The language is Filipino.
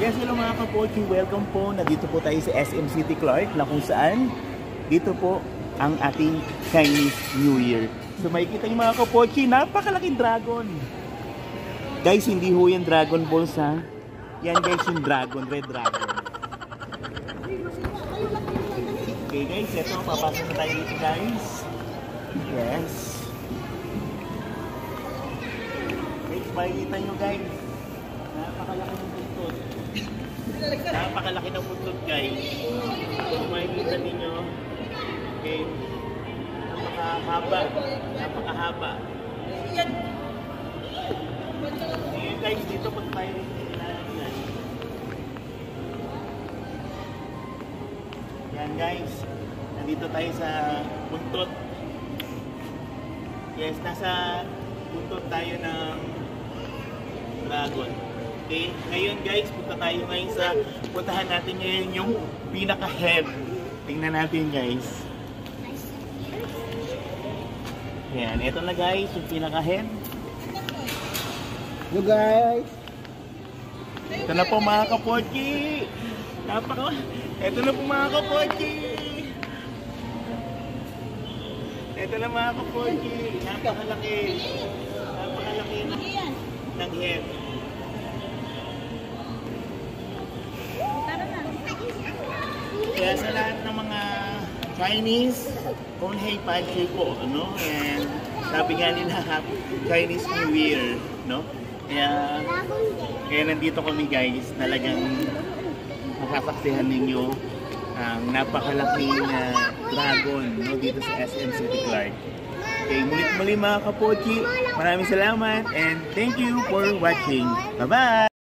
Yes, hello mga kapochi, welcome po. Nandito po tayo sa SM City Clark na kung saan dito po ang ating Chinese New Year. So makikita niyo mga kapochi, napakalaking dragon. Guys, hindi ho yan Dragon Balls ha. Yan guys yung dragon, red dragon. Okay guys, eto, papasok na tayo dito guys. Yes. Guys, makikita nyo guys. Napakalaki ng buntot. Napakalaki ng buntot guys. Kung makikita ninyo, okay, napakahaba. Napakahaba. Ngayon guys, dito pag tayo yan guys, nandito tayo sa buntot. Yes, nasa buntot tayo ng dragon. Okay, ngayon guys, puntahan natin ngayon yung pinaka-head. Tingnan natin guys. Yan, ito na guys, yung pinaka-head. Hello guys! Ito na po mga kapochi! Ito na po mga kapochi! Ito na mga kapochi! Napakalaki! Napakalaki ng head. Kaya sa lahat ng mga Chinese, kung hey Pachi po, no? And sabi nga nila, Chinese New Year, no? Kaya nandito kami guys, talagang masasaksihan ninyo ang napakalaking dragon, no? Dito sa SM City Clark. Okay, mulit-muli mga kapochi, maraming salamat and thank you for watching. Bye-bye!